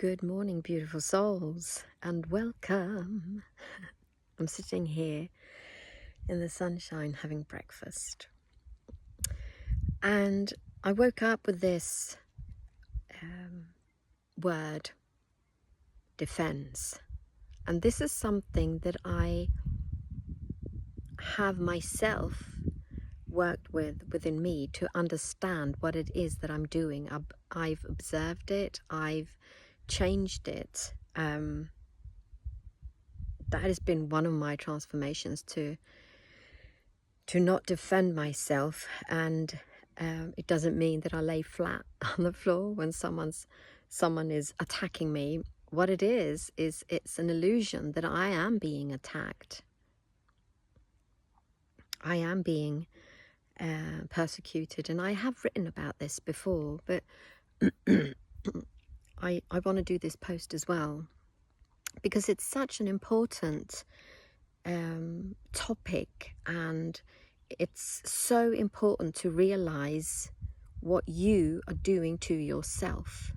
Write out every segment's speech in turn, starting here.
Good morning, beautiful souls, and welcome. I'm sitting here in the sunshine having breakfast, and I woke up with this word, defense. And this is something that I have myself worked within me to understand what it is that I'm doing. I've observed it, I've changed it. That has been one of my transformations to not defend myself, and it doesn't mean that I lay flat on the floor when someone is attacking me. What it is it's an illusion that I am being attacked. I am being persecuted, and I have written about this before, but I want to do this post as well because it's such an important topic, and it's so important to realize what you are doing to yourself,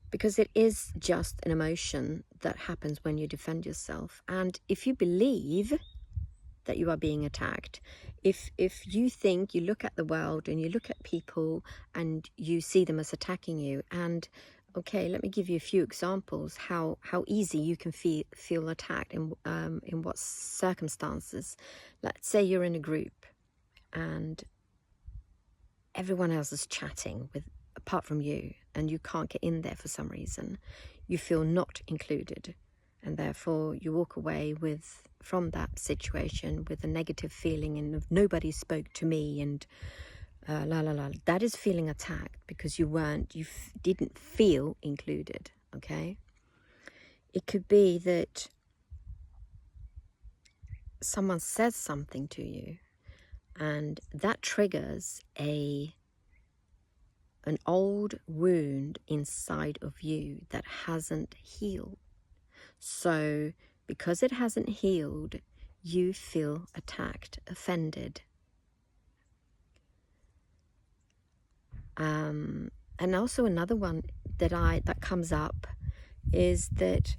because it is just an emotion that happens when you defend yourself. And if you believe that you are being attacked, if you think, you look at the world and you look at people and you see them as attacking you, and okay, let me give you a few examples how easy you can feel attacked in what circumstances. Let's say you're in a group and everyone else is chatting apart from you, and you can't get in there for some reason. You feel not included, and therefore you walk away from that situation with a negative feeling, and if nobody spoke to me, and that is feeling attacked because you didn't feel included. Okay, it could be that someone says something to you and that triggers an old wound inside of you that hasn't healed. So because it hasn't healed, you feel attacked, offended. And also another one that comes up is that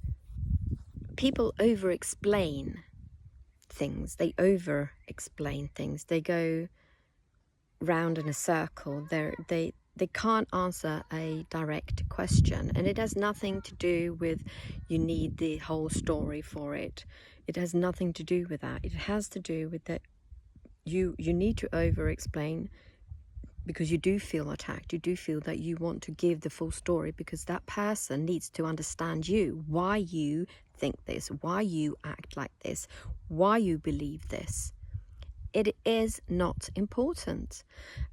people over-explain things. They over-explain things. They go round in a circle. They can't answer a direct question, and it has nothing to do with you need the whole story for it. It has nothing to do with that. It has to do with that you need to over-explain because you do feel attacked. You do feel that you want to give the full story because that person needs to understand you, why you think this, why you act like this, why you believe this. It is not important.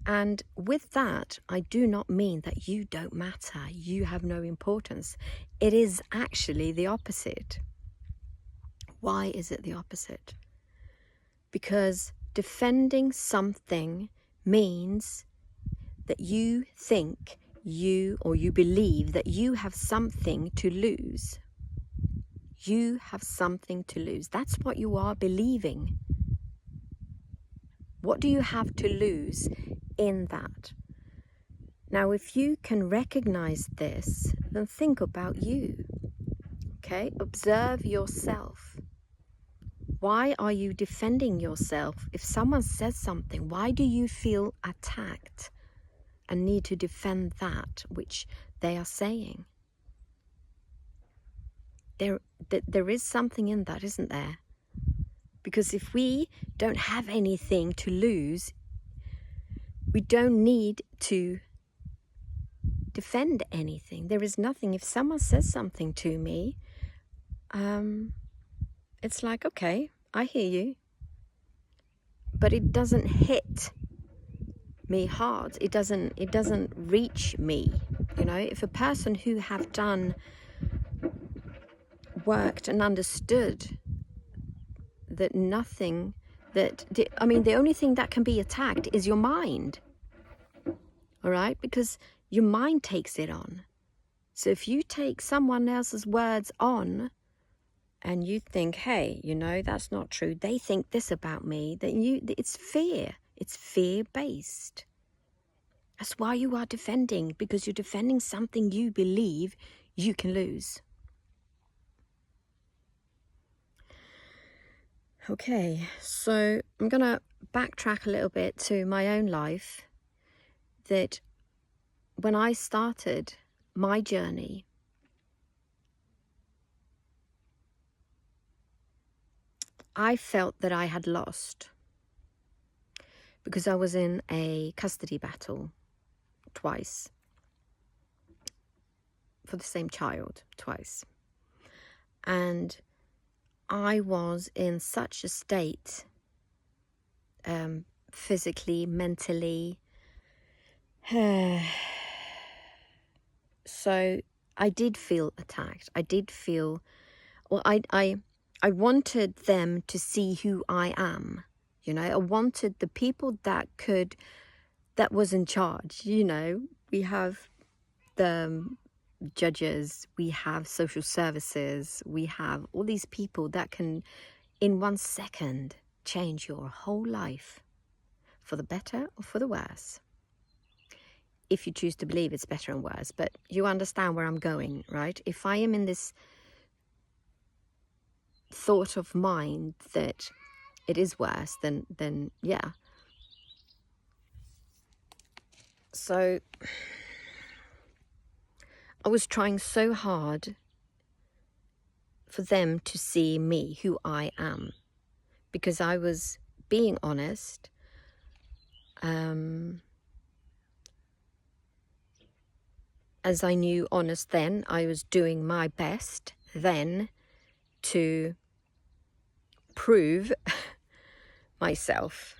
And with that, I do not mean that you don't matter, you have no importance. It is actually the opposite. Why is it the opposite? Because defending something means that you think you believe that you have something to lose. You have something to lose. That's what you are believing. What do you have to lose in that? Now, if you can recognize this, then think about you. Okay? Observe yourself. Why are you defending yourself? If someone says something, why do you feel attacked and need to defend that which they are saying? There is something in that, isn't there? Because if we don't have anything to lose, we don't need to defend anything. There is nothing. If someone says something to me, it's like, okay, I hear you, but it doesn't hit me hard. It doesn't reach me. You know, if a person who have done, worked and understood that nothing, the only thing that can be attacked is your mind. All right, because your mind takes it on. So if you take someone else's words on and you think, hey, that's not true, they think this about me, then it's fear. It's fear-based. That's why you are defending, because you're defending something you believe you can lose. Okay, so I'm going to backtrack a little bit to my own life, that when I started my journey, I felt that I had lost because I was in a custody battle twice for the same child, twice. And I was in such a state, physically, mentally. So I did feel attacked. I did feel, well, I wanted them to see who I am. You know, I wanted the people that was in charge. You know, we have the judges, we have social services, we have all these people that can, in 1 second, change your whole life for the better or for the worse. If you choose to believe it's better and worse, but you understand where I'm going, right? If I am in this thought of mind that it is worse, then yeah. So I was trying so hard for them to see me, who I am, because I was being honest. As I knew honest then, I was doing my best then to prove myself.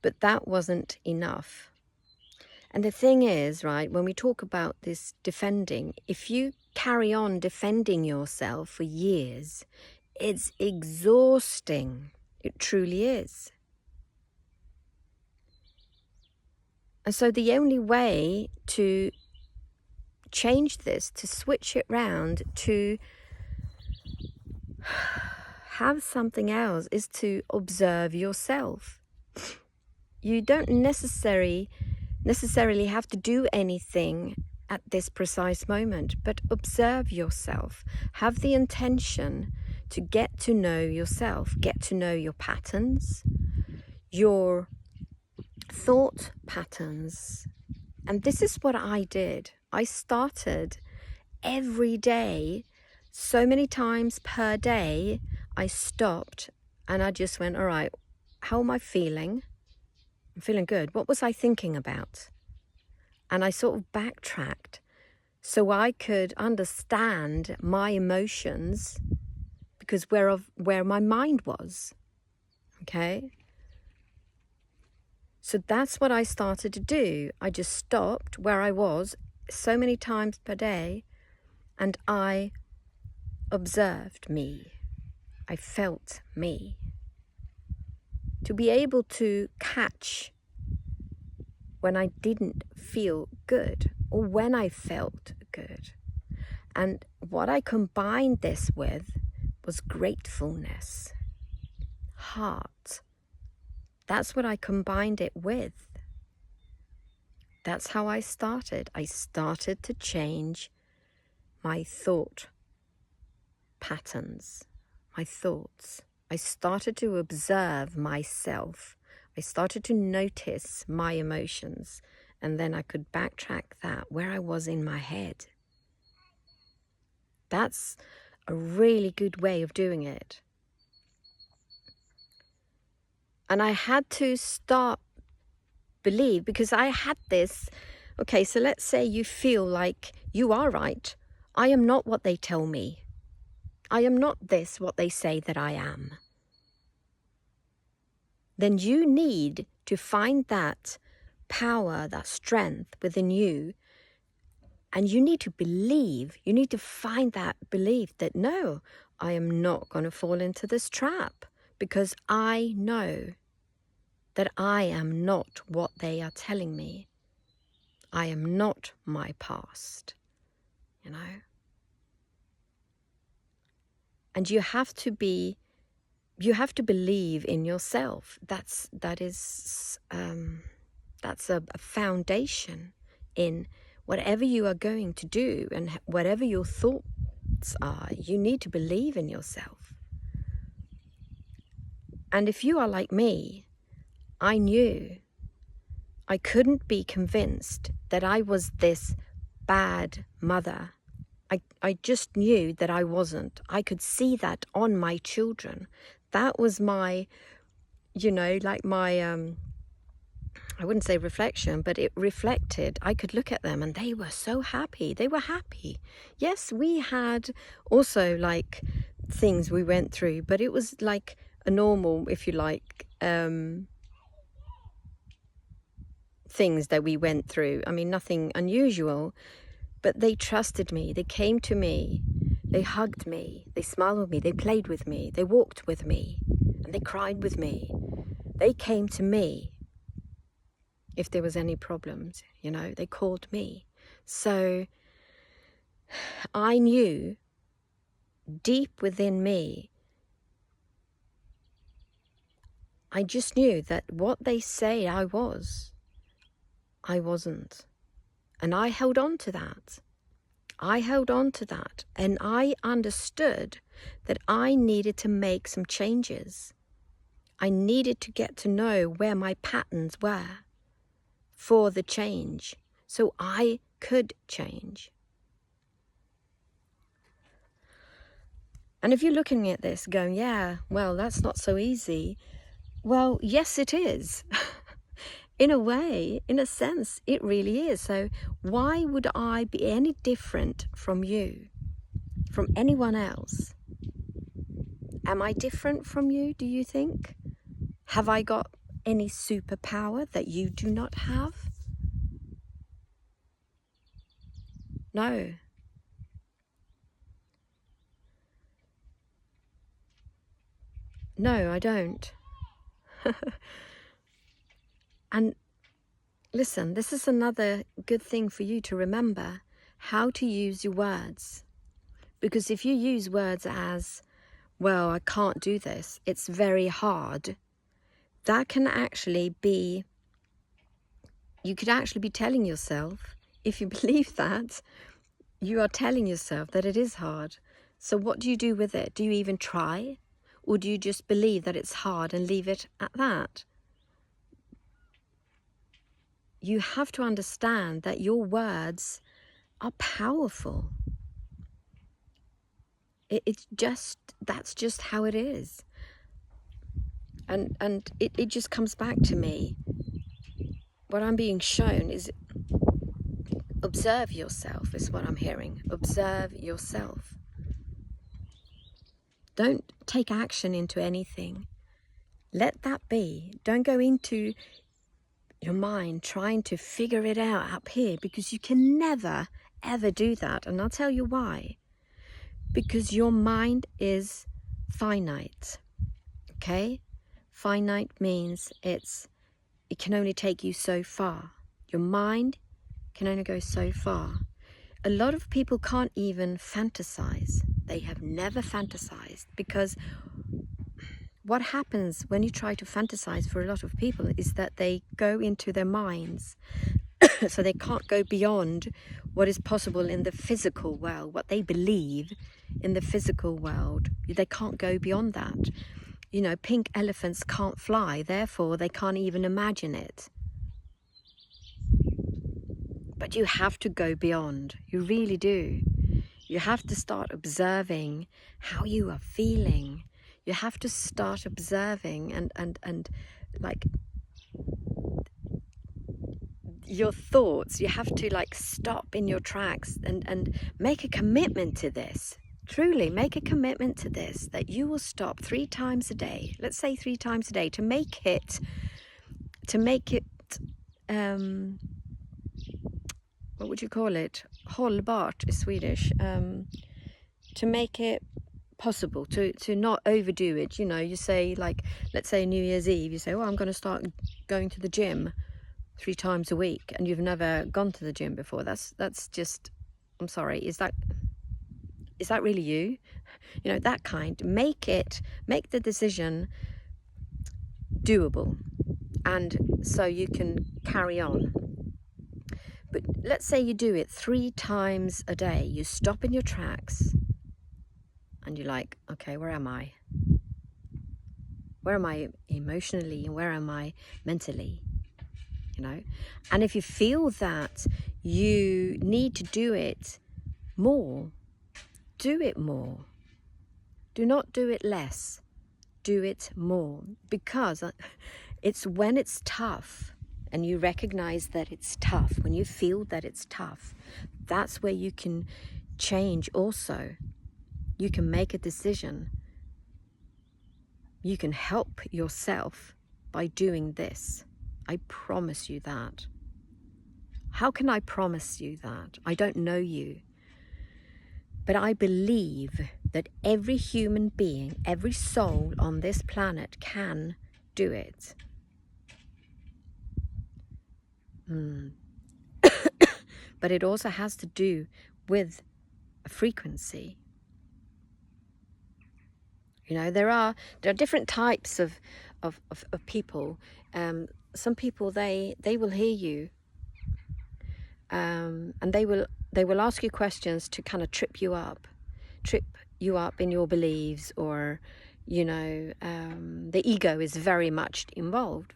But that wasn't enough. And the thing is, right, when we talk about this defending, if you carry on defending yourself for years, it's exhausting. It truly is. And so the only way to change this, to switch it round, to have something else, is to observe yourself. You don't necessarily have to do anything at this precise moment, but observe yourself. Have the intention to get to know yourself, get to know your patterns, your thought patterns. And this is what I did. I started every day, so many times per day, I stopped and I just went, all right, how am I feeling? I'm feeling good. What was I thinking about? And I sort of backtracked so I could understand my emotions, because where my mind was. Okay? So that's what I started to do. I just stopped where I was so many times per day, and I observed me. I felt me. To be able to catch when I didn't feel good or when I felt good. And what I combined this with was gratefulness, heart. That's what I combined it with. That's how I started. I started to change my thought patterns, my thoughts. I started to observe myself. I started to notice my emotions, and then I could backtrack that where I was in my head. That's a really good way of doing it. And I had to start believe, because I had this, okay, so let's say you feel like you are right. I am not what they tell me. I am not this, what they say that I am. Then you need to find that power, that strength within you. And you need to believe, you need to find that belief that, no, I am not going to fall into this trap, because I know that I am not what they are telling me. I am not my past, you know. And you have to believe in yourself. That's a foundation in whatever you are going to do and whatever your thoughts are, you need to believe in yourself. And if you are like me, I knew I couldn't be convinced that I was this bad mother. I just knew that I wasn't. I could see that on my children. That was my, like my, I wouldn't say reflection, but it reflected. I could look at them and they were so happy. They were happy. Yes, we had also like things we went through, but it was like a normal, if you like, things that we went through. I mean, nothing unusual, but they trusted me. They came to me. They hugged me. They smiled with me. They played with me. They walked with me. And they cried with me. They came to me. If there was any problems, they called me. So I knew deep within me, I just knew that what they say I wasn't. And I held on to that. And I understood that I needed to make some changes. I needed to get to know where my patterns were for the change, so I could change. And if you're looking at this going, yeah, well, that's not so easy. Well, yes, it is. In a way, in a sense, it really is. So why would I be any different from you, from anyone else? Am I different from you, do you think? Have I got any superpower that you do not have? No. No, I don't. And listen, this is another good thing for you to remember, how to use your words. Because if you use words as, well, I can't do this, it's very hard, that can actually be, you could actually be telling yourself, if you believe that, you are telling yourself that it is hard. So what do you do with it? Do you even try? Or do you just believe that it's hard and leave it at that? You have to understand that your words are powerful. That's just how it is. And it just comes back to me. What I'm being shown is observe yourself, is what I'm hearing. Observe yourself. Don't take action into anything. Let that be. Don't go into your mind trying to figure it out up here, because you can never, ever do that. And I'll tell you why. Because your mind is finite. Okay? Finite means it can only take you so far. Your mind can only go so far. A lot of people can't even fantasize. They have never fantasized, because what happens when you try to fantasize for a lot of people is that they go into their minds. So they can't go beyond what is possible in the physical world, what they believe in the physical world. They can't go beyond that. Pink elephants can't fly, therefore they can't even imagine it. But you have to go beyond. You really do. You have to start observing how you are feeling. You have to start observing and like your thoughts. You have to like stop in your tracks and make a commitment to this. Truly make a commitment to this, that you will stop 3 times a day. Let's say 3 times a day, to make it what would you call it? Hållbart is Swedish. To make it possible, to not overdo it. You say, like, let's say New Year's Eve, you say, I'm going to start going to the gym 3 times a week, and you've never gone to the gym before. That's just, I'm sorry, is that really you? That kind. Make the decision doable, and so you can carry on. But let's say you do it 3 times a day. You stop in your tracks and you're like, okay, where am I? Where am I emotionally and where am I mentally? You know? And if you feel that you need to do it more, do it more. Do not do it less. Do it more. Because it's when it's tough and you recognize that it's tough, when you feel that it's tough, that's where you can change also. You can make a decision. You can help yourself by doing this. I promise you that. How can I promise you that? I don't know you. But I believe that every human being, every soul on this planet can do it. But it also has to do with a frequency. You know, there are different types of people. Some people they will hear you, and they will ask you questions to kind of trip you up in your beliefs, or you know, the ego is very much involved.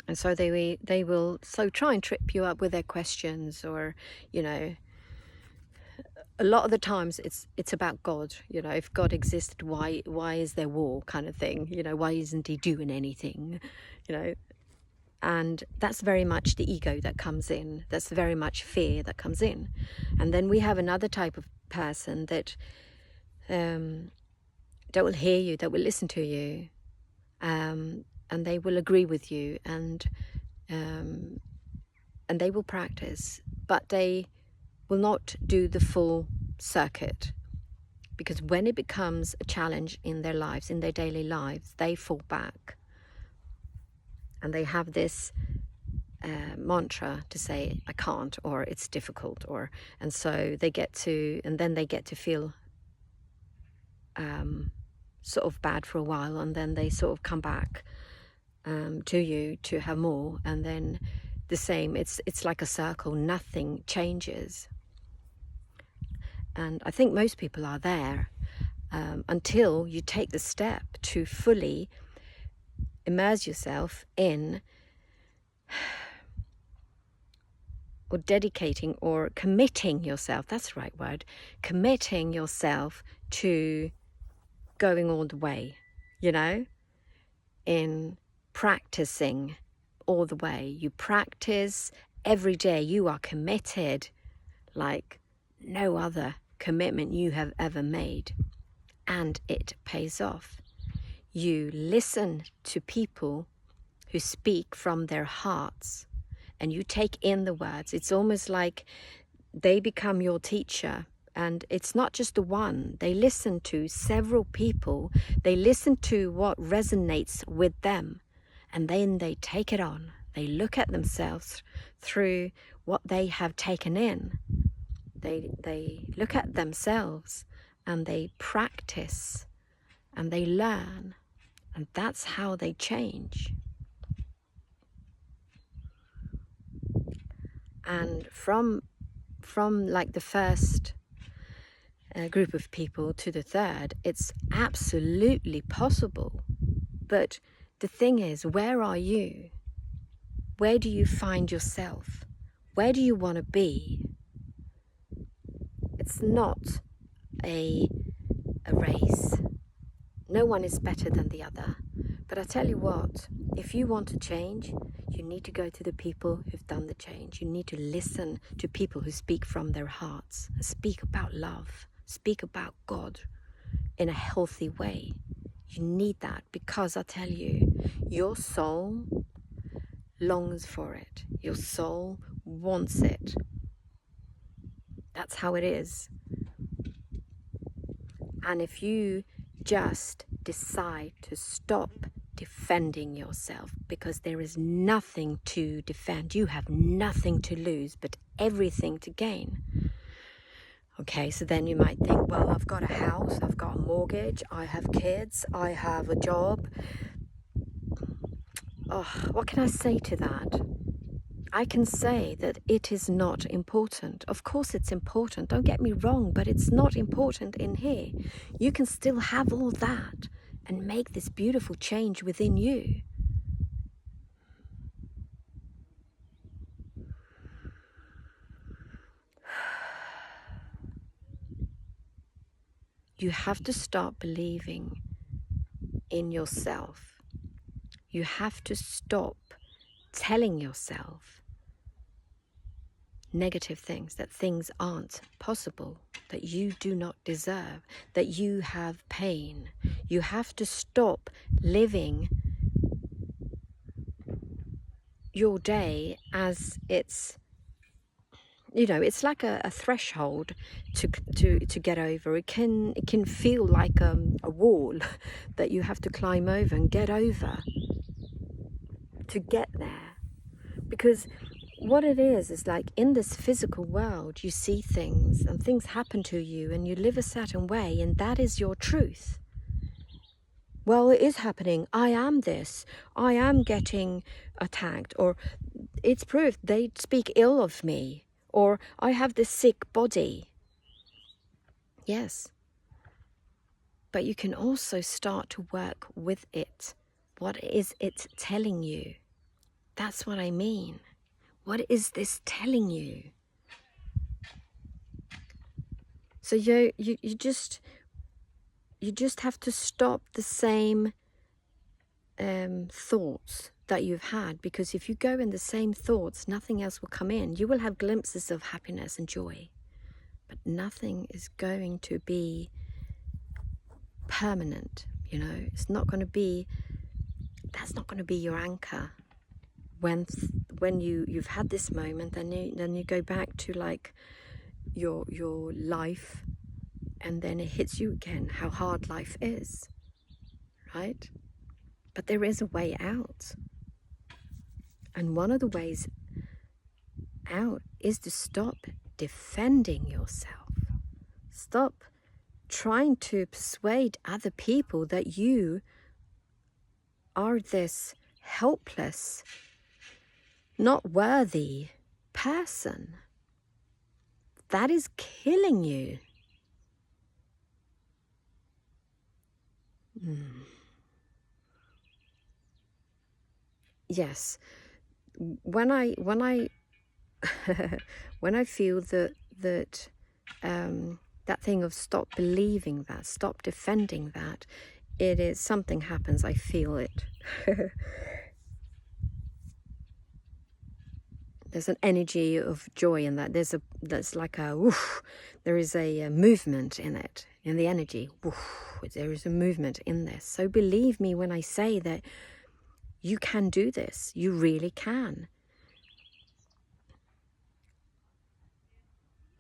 And so they will try and trip you up with their questions, or you know, a lot of the times it's about God. You know, if God existed, why is there war, kind of thing? You know, why isn't he doing anything? You know, and that's very much the ego that comes in. That's very much fear that comes in. And then we have another type of person that will hear you, that will listen to you, and they will agree with you, and they will practice, but they will not do the full circuit, because when it becomes a challenge in their lives, in their daily lives, they fall back, and they have this mantra to say, I can't, or it's difficult, and so they get to feel sort of bad for a while, and then they sort of come back to you to have more, and then the same. It's like a circle. Nothing changes. And I think most people are there until you take the step to fully immerse yourself in, or dedicating, or committing yourself, that's the right word, committing yourself to going all the way, you know, in practicing all the way. You practice every day. You are committed like no other commitment you have ever made, and it pays off. You listen to people who speak from their hearts, and you take in the words. It's almost like they become your teacher, and it's not just the one. They listen to several people. They listen to what resonates with them, and then they take it on. They look at themselves through what they have taken in. They look at themselves, and they practice, and they learn, and that's how they change. And from like the first group of people to the third, it's absolutely possible. But the thing is, where are you? Where do you find yourself? Where do you want to be? It's not a race. No one is better than the other. But I tell you what, if you want to change, you need to go to the people who've done the change. You need to listen to people who speak from their hearts, and speak about love, speak about God in a healthy way. You need that, because I tell you, your soul longs for it. Your soul wants it. That's how it is. And if you just decide to stop defending yourself, because there is nothing to defend, you have nothing to lose but everything to gain. Okay, so then you might think, well, I've got a house, I've got a mortgage, I have kids, I have a job. Oh, what can I say to that? I can say that it is not important. Of course it's important, don't get me wrong, but it's not important in here. You can still have all that and make this beautiful change within you. You have to start believing in yourself. You have to stop telling yourself negative things, that things aren't possible, that you do not deserve, that you have pain. You have to stop living your day as it's, you know, it's like a threshold to get over. It can feel like a wall that you have to climb over and get over to get there. Because what it is like in this physical world, you see things and things happen to you and you live a certain way, and that is your truth. Well, it is happening. I am this. I am getting attacked, or it's proof they speak ill of me, or I have this sick body. Yes. But you can also start to work with it. What is it telling you? That's what I mean. What is this telling you? So you just have to stop the same thoughts that you've had, because if you go in the same thoughts, nothing else will come in. You will have glimpses of happiness and joy, but nothing is going to be permanent. You know, it's not going to be. That's not going to be your anchor. When you've had this moment, then you go back to like your life, and then it hits you again how hard life is, right? But there is a way out, and one of the ways out is to stop defending yourself. Stop trying to persuade other people that you are this helpless, not worthy person. That is killing you. Yes, when I when I feel that thing of stop believing that, stop defending that, it is something happens. I feel it. There's an energy of joy in that. That's like a woof. There is a movement in it, in the energy. Woof. There is a movement in this. So believe me when I say that you can do this. You really can.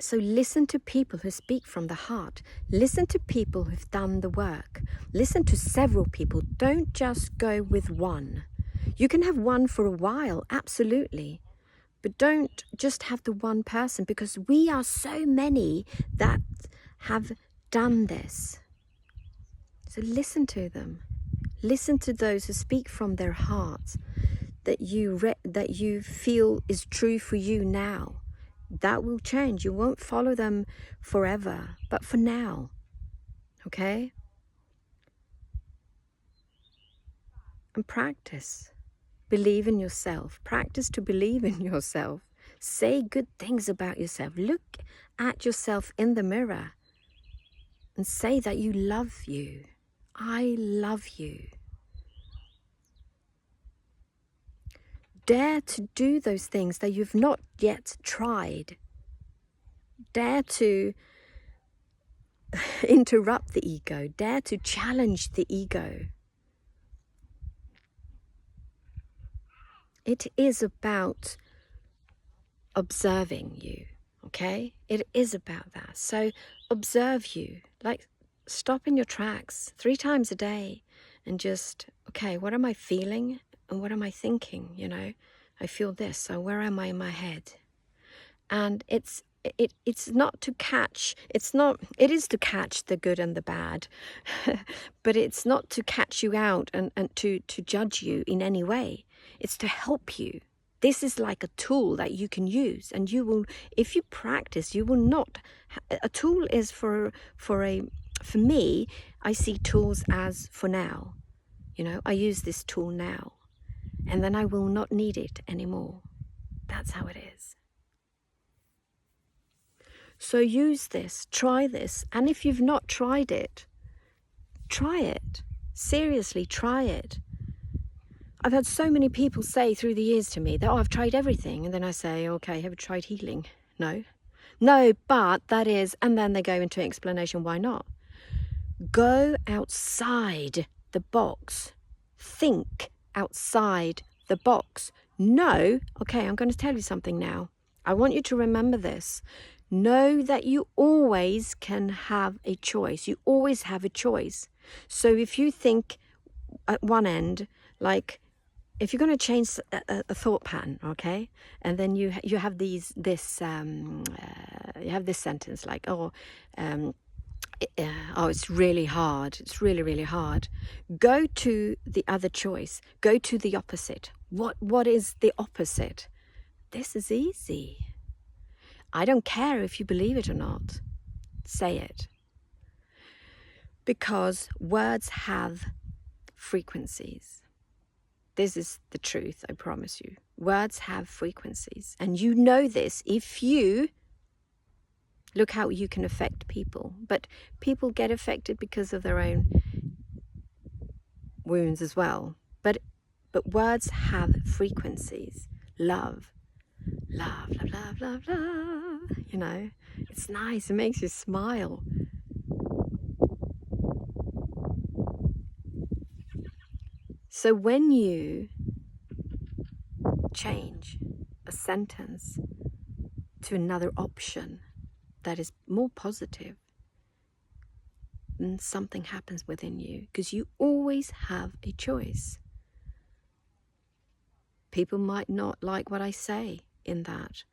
So listen to people who speak from the heart. Listen to people who've done the work. Listen to several people. Don't just go with one. You can have one for a while, absolutely. But don't just have the one person, because we are so many that have done this. So listen to them. Listen to those who speak from their hearts, that you feel is true for you now. That will change. You won't follow them forever, but for now. Okay? And practice. Believe in yourself. Practice to believe in yourself. Say good things about yourself. Look at yourself in the mirror and say that you love you. I love you. Dare to do those things that you've not yet tried. Dare to interrupt the ego. Dare to challenge the ego. It is about observing you, okay? It is about that. So observe you. Like, stop in your tracks 3 times a day and just, okay, what am I feeling and what am I thinking? You know, I feel this, so where am I in my head? And it's not to catch, it is to catch the good and the bad, but it's not to catch you out and to judge you in any way. It's to help you. This is like a tool that you can use, and you will, if you practice, you will not. A tool is for me, I see tools as for now. You know, I use this tool now, and then I will not need it anymore. That's how it is. So use this, try this, and if you've not tried it, try it. Seriously, try it. I've had so many people say through the years to me that, oh, I've tried everything. And then I say, okay, have you tried healing? No. No, but that is, and then they go into an explanation why not. Go outside the box. Think outside the box. No, okay, I'm going to tell you something now. I want you to remember this. Know that you always can have a choice. You always have a choice. So if you think at one end, like, if you're going to change a thought pattern, okay, and then you have you have this sentence like, oh, it's really hard. It's really, really hard. Go to the other choice. Go to the opposite. What is the opposite? This is easy. I don't care if you believe it or not. Say it. Because words have frequencies. This is the truth, I promise you. Words have frequencies. And you know this if you look how you can affect people. But people get affected because of their own wounds as well. But words have frequencies. Love. Love, love, love, love, love. You know, it's nice. It makes you smile. So when you change a sentence to another option that is more positive, then something happens within you, because you always have a choice. People might not like what I say in that,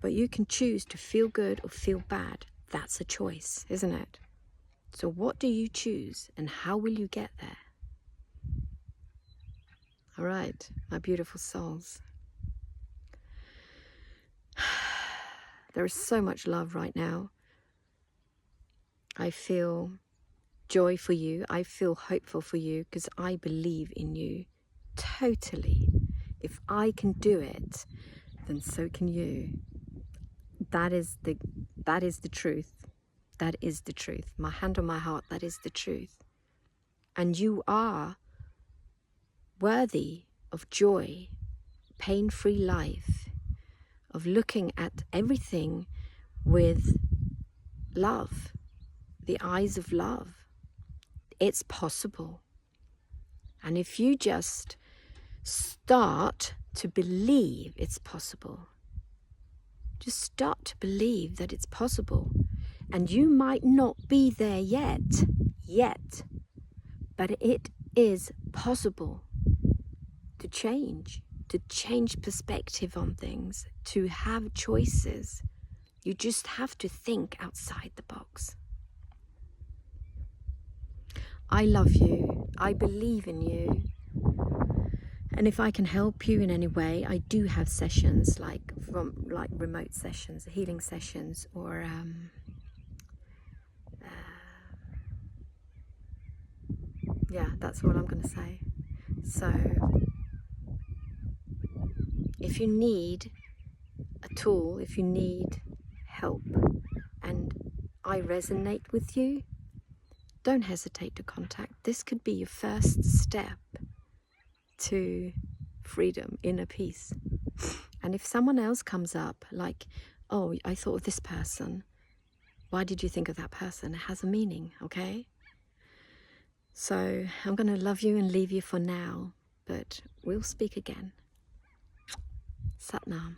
but you can choose to feel good or feel bad. That's a choice, isn't it? So what do you choose, and how will you get there? All right, my beautiful souls. There is so much love right now. I feel joy for you. I feel hopeful for you, because I believe in you totally. If I can do it, then so can you. That is the truth. That is the truth. My hand on my heart, that is the truth. And you are worthy of joy, pain-free life, of looking at everything with love, the eyes of love. It's possible. And if you just start to believe it's possible, just start to believe that it's possible. And you might not be there yet, but it is possible to change perspective on things, to have choices. You just have to think outside the box. I love you. I believe in you. And if I can help you in any way, I do have sessions like remote sessions, healing sessions, or yeah, that's what I'm going to say. So if you need a tool, if you need help, and I resonate with you, don't hesitate to contact. This could be your first step to freedom, inner peace. And if someone else comes up, like, oh, I thought of this person, why did you think of that person? It has a meaning, okay? So I'm going to love you and leave you for now, but we'll speak again. Sat Nam.